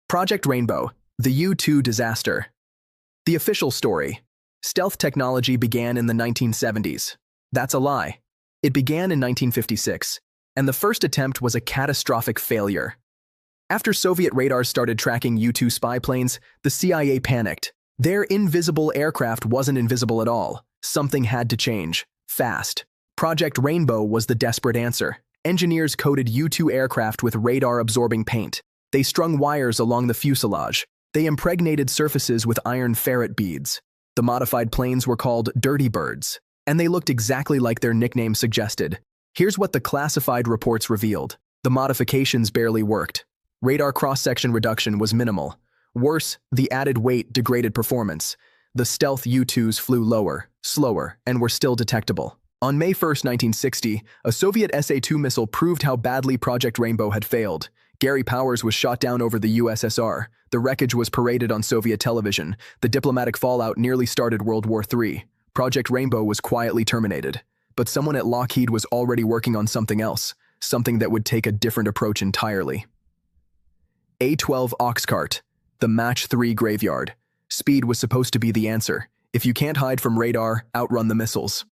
Project Rainbow, the U-2 disaster. The official story. Stealth technology began in the 1970s. That's a lie. It began in 1956, and the first attempt was a catastrophic failure. After Soviet radars started tracking U-2 spy planes, the CIA panicked. Their invisible aircraft wasn't invisible at all. Something had to change, fast. Project Rainbow was the desperate answer. Engineers coated U-2 aircraft with radar-absorbing paint. They strung wires along the fuselage. They impregnated surfaces with iron ferrite beads. The modified planes were called Dirty Birds, and they looked exactly like their nickname suggested. Here's what the classified reports revealed. The modifications barely worked. Radar cross-section reduction was minimal. Worse, the added weight degraded performance. The stealth U-2s flew lower, slower, and were still detectable. On May 1, 1960, a Soviet SA-2 missile proved how badly Project Rainbow had failed. Gary Powers was shot down over the USSR. The wreckage was paraded on Soviet television. The diplomatic fallout nearly started World War III. Project Rainbow was quietly terminated. But someone at Lockheed was already working on something else, something that would take a different approach entirely. A-12 Oxcart, the Match 3 graveyard. Speed was supposed to be the answer. If you can't hide from radar, outrun the missiles.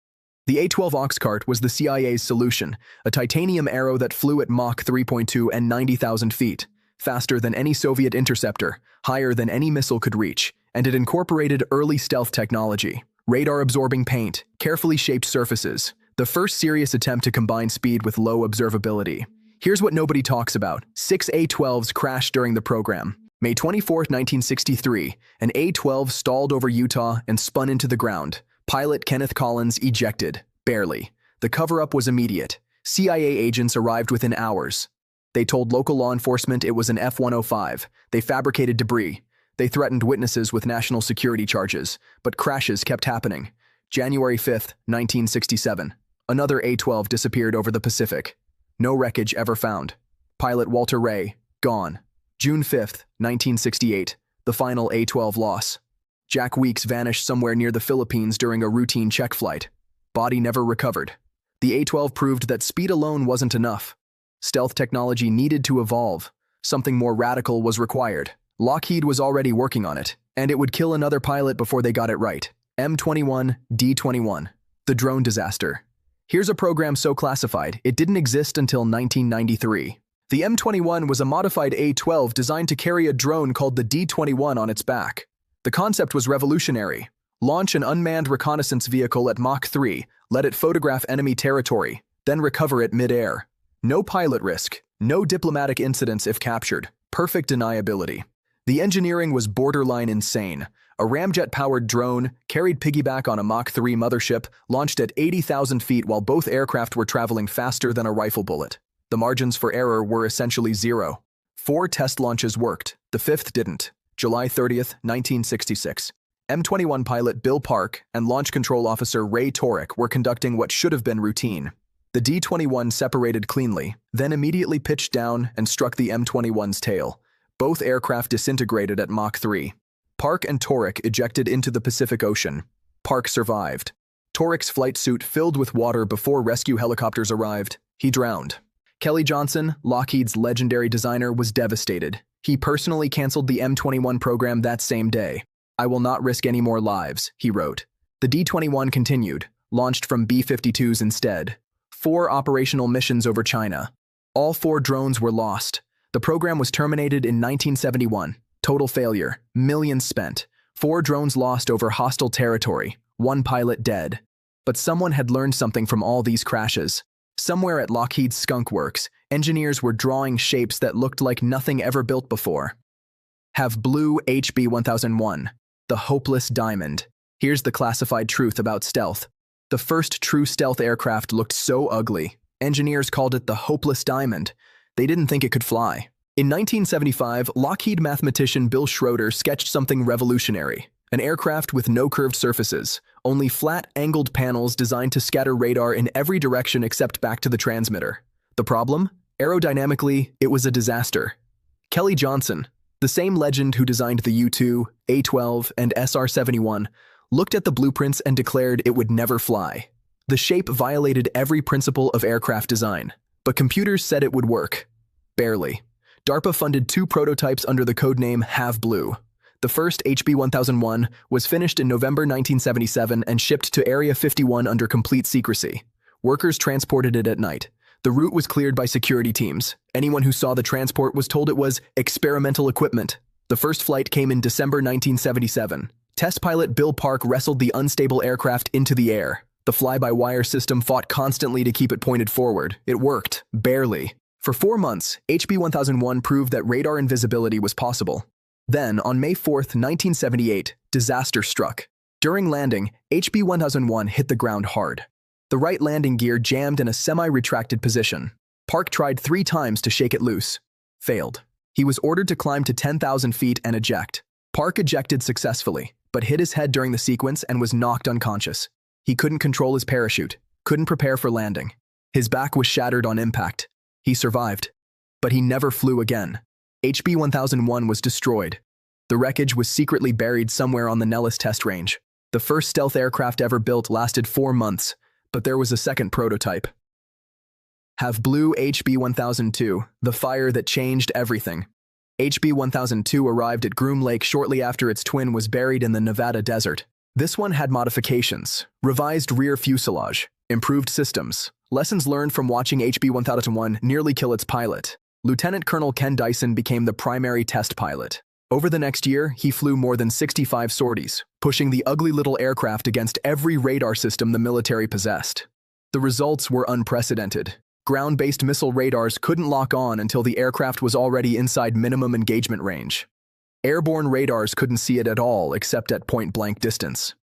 The A-12 Oxcart was the CIA's solution, a titanium arrow that flew at Mach 3.2 and 90,000 feet, faster than any Soviet interceptor, higher than any missile could reach, and it incorporated early stealth technology, radar-absorbing paint, carefully shaped surfaces, the first serious attempt to combine speed with low observability. Here's what nobody talks about. 6 A-12s crashed during the program. May 24, 1963, an A-12 stalled over Utah and spun into the ground. Pilot Kenneth Collins ejected, barely. The cover-up was immediate. CIA agents arrived within hours. They told local law enforcement it was an F-105. They fabricated debris. They threatened witnesses with national security charges, but crashes kept happening. January 5, 1967, another A-12 disappeared over the Pacific. No wreckage ever found. Pilot Walter Ray, gone. June 5, 1968, the final A-12 loss. Jack Weeks vanished somewhere near the Philippines during a routine check flight. Body never recovered. The A-12 proved that speed alone wasn't enough. Stealth technology needed to evolve. Something more radical was required. Lockheed was already working on it, and it would kill another pilot before they got it right. M21, D21. The drone disaster. Here's a program so classified, it didn't exist until 1993. The M21 was a modified A-12 designed to carry a drone called the D21 on its back. The concept was revolutionary. Launch an unmanned reconnaissance vehicle at Mach 3, let it photograph enemy territory, then recover it mid-air. No pilot risk, no diplomatic incidents if captured, perfect deniability. The engineering was borderline insane. A ramjet-powered drone, carried piggyback on a Mach 3 mothership, launched at 80,000 feet while both aircraft were traveling faster than a rifle bullet. The margins for error were essentially zero. 4 test launches worked, the 5th didn't. July 30, 1966. M21 pilot Bill Park and launch control officer Ray Torek were conducting what should have been routine. The D-21 separated cleanly, then immediately pitched down and struck the M21's tail. Both aircraft disintegrated at Mach 3. Park and Torek ejected into the Pacific Ocean. Park survived. Torek's flight suit filled with water before rescue helicopters arrived. He drowned. Kelly Johnson, Lockheed's legendary designer, was devastated. He personally canceled the M21 program that same day. "I will not risk any more lives," he wrote. The D-21 continued, launched from B-52s instead. 4 operational missions over China. All 4 drones were lost. The program was terminated in 1971. Total failure, millions spent. 4 drones lost over hostile territory, 1 pilot dead. But someone had learned something from all these crashes. Somewhere at Lockheed's Skunk Works, engineers were drawing shapes that looked like nothing ever built before. Have Blue HB-1001, the hopeless diamond. Here's the classified truth about stealth. The first true stealth aircraft looked so ugly. Engineers called it the hopeless diamond. They didn't think it could fly. In 1975, Lockheed mathematician Bill Schroeder sketched something revolutionary. An aircraft with no curved surfaces, only flat, angled panels designed to scatter radar in every direction except back to the transmitter. The problem? Aerodynamically, it was a disaster. Kelly Johnson, the same legend who designed the U-2, A-12, and SR-71, looked at the blueprints and declared it would never fly. The shape violated every principle of aircraft design, but computers said it would work. Barely. DARPA funded 2 prototypes under the codename Have Blue. The first, HB-1001, was finished in November 1977 and shipped to Area 51 under complete secrecy. Workers transported it at night. The route was cleared by security teams. Anyone who saw the transport was told it was experimental equipment. The first flight came in December 1977. Test pilot Bill Park wrestled the unstable aircraft into the air. The fly-by-wire system fought constantly to keep it pointed forward. It worked, barely. For 4 months, HB-1001 proved that radar invisibility was possible. Then, on May 4, 1978, disaster struck. During landing, HB-1001 hit the ground hard. The right landing gear jammed in a semi-retracted position. Park tried 3 times to shake it loose. Failed. He was ordered to climb to 10,000 feet and eject. Park ejected successfully, but hit his head during the sequence and was knocked unconscious. He couldn't control his parachute, couldn't prepare for landing. His back was shattered on impact. He survived, but he never flew again. HB-1001 was destroyed. The wreckage was secretly buried somewhere on the Nellis test range. The first stealth aircraft ever built lasted 4 months, but there was a second prototype. Have Blue HB-1002, the fire that changed everything. HB-1002 arrived at Groom Lake shortly after its twin was buried in the Nevada desert. This one had modifications, revised rear fuselage, improved systems. Lessons learned from watching HB-1001 nearly kill its pilot. Lieutenant Colonel Ken Dyson became the primary test pilot. Over the next year, he flew more than 65 sorties, pushing the ugly little aircraft against every radar system the military possessed. The results were unprecedented. Ground-based missile radars couldn't lock on until the aircraft was already inside minimum engagement range. Airborne radars couldn't see it at all except at point-blank distance.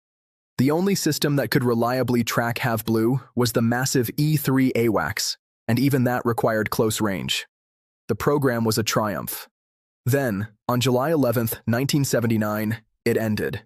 The only system that could reliably track Have Blue was the massive E-3 AWACS, and even that required close range. The program was a triumph. Then, on July 11, 1979, it ended.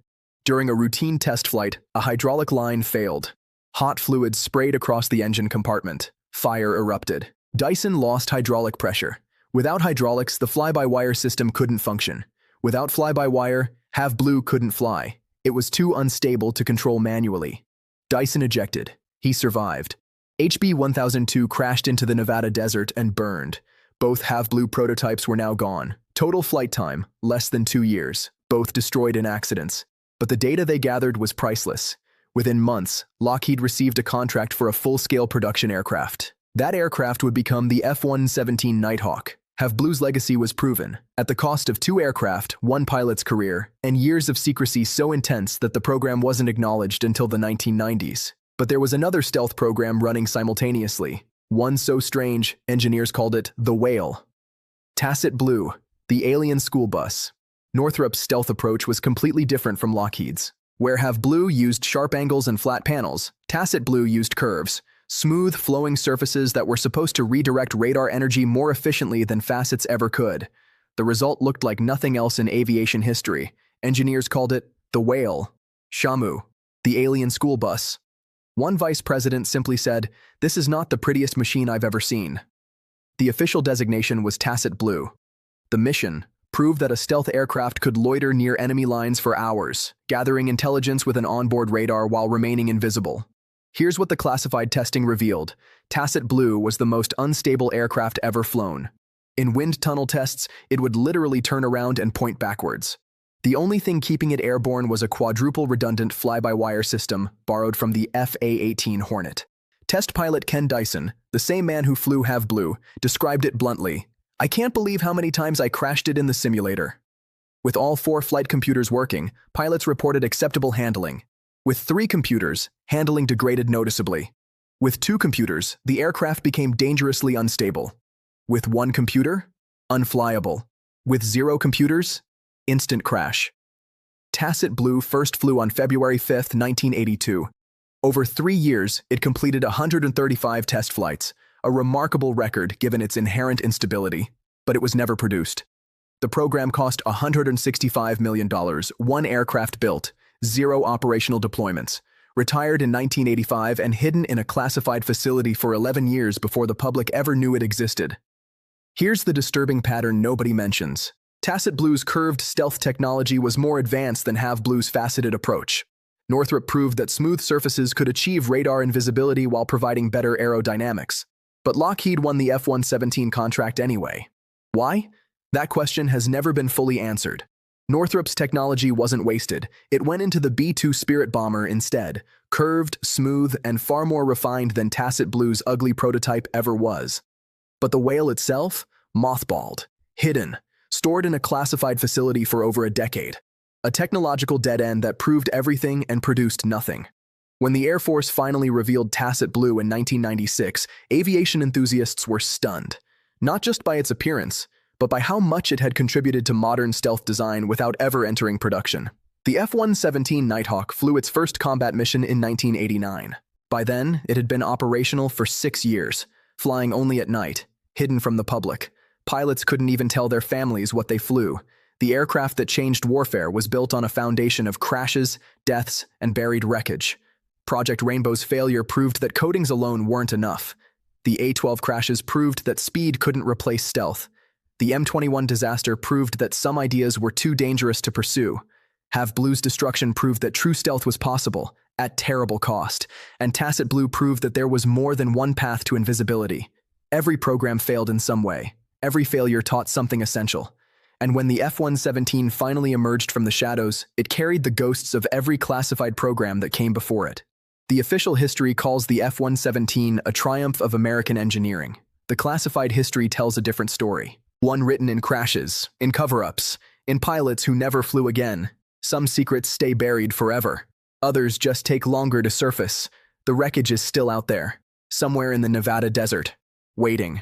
During a routine test flight, a hydraulic line failed. Hot fluid sprayed across the engine compartment. Fire erupted. Dyson lost hydraulic pressure. Without hydraulics, the fly-by-wire system couldn't function. Without fly-by-wire, Have Blue couldn't fly. It was too unstable to control manually. Dyson ejected. He survived. HB-1002 crashed into the Nevada desert and burned. Both Have Blue prototypes were now gone. Total flight time, less than 2 years. Both destroyed in accidents. But the data they gathered was priceless. Within months, Lockheed received a contract for a full-scale production aircraft. That aircraft would become the F-117 Nighthawk. Have Blue's legacy was proven, at the cost of 2 aircraft, 1 pilot's career, and years of secrecy so intense that the program wasn't acknowledged until the 1990s. But there was another stealth program running simultaneously. One so strange, engineers called it the Whale. Tacit Blue, the alien school bus. Northrop's stealth approach was completely different from Lockheed's. Where Have Blue used sharp angles and flat panels, Tacit Blue used curves, smooth, flowing surfaces that were supposed to redirect radar energy more efficiently than facets ever could. The result looked like nothing else in aviation history. Engineers called it the Whale. Shamu, the alien school bus. One vice president simply said, "This is not the prettiest machine I've ever seen." The official designation was Tacit Blue. The mission proved that a stealth aircraft could loiter near enemy lines for hours, gathering intelligence with an onboard radar while remaining invisible. Here's what the classified testing revealed. Tacit Blue was the most unstable aircraft ever flown. In wind tunnel tests, it would literally turn around and point backwards. The only thing keeping it airborne was a quadruple redundant fly-by-wire system borrowed from the FA-18 Hornet. Test pilot Ken Dyson, the same man who flew Have Blue, described it bluntly. "I can't believe how many times I crashed it in the simulator." With all 4 flight computers working, pilots reported acceptable handling. With 3 computers, handling degraded noticeably. With 2 computers, the aircraft became dangerously unstable. With 1 computer, unflyable. With 0 computers, instant crash. Tacit Blue first flew on February 5, 1982. Over 3 years, it completed 135 test flights, a remarkable record given its inherent instability, but it was never produced. The program cost $165 million, 1 aircraft built, 0 operational deployments, retired in 1985 and hidden in a classified facility for 11 years before the public ever knew it existed. Here's the disturbing pattern nobody mentions. Tacit Blue's curved stealth technology was more advanced than Have Blue's faceted approach. Northrop proved that smooth surfaces could achieve radar invisibility while providing better aerodynamics. But Lockheed won the F-117 contract anyway. Why? That question has never been fully answered. Northrop's technology wasn't wasted. It went into the B-2 Spirit bomber instead, curved, smooth, and far more refined than Tacit Blue's ugly prototype ever was. But the whale itself? Mothballed, hidden, stored in a classified facility for over a decade. A technological dead end that proved everything and produced nothing. When the Air Force finally revealed Tacit Blue in 1996, aviation enthusiasts were stunned, not just by its appearance, but by how much it had contributed to modern stealth design without ever entering production. The F-117 Nighthawk flew its first combat mission in 1989. By then, it had been operational for 6 years, flying only at night, hidden from the public. Pilots couldn't even tell their families what they flew. The aircraft that changed warfare was built on a foundation of crashes, deaths, and buried wreckage. Project Rainbow's failure proved that coatings alone weren't enough. The A-12 crashes proved that speed couldn't replace stealth. The M21 disaster proved that some ideas were too dangerous to pursue. Have Blue's destruction proved that true stealth was possible, at terrible cost. And Tacit Blue proved that there was more than one path to invisibility. Every program failed in some way. Every failure taught something essential. And when the F-117 finally emerged from the shadows, it carried the ghosts of every classified program that came before it. The official history calls the F-117 a triumph of American engineering. The classified history tells a different story. One written in crashes, in cover-ups, in pilots who never flew again. Some secrets stay buried forever. Others just take longer to surface. The wreckage is still out there, somewhere in the Nevada desert, waiting.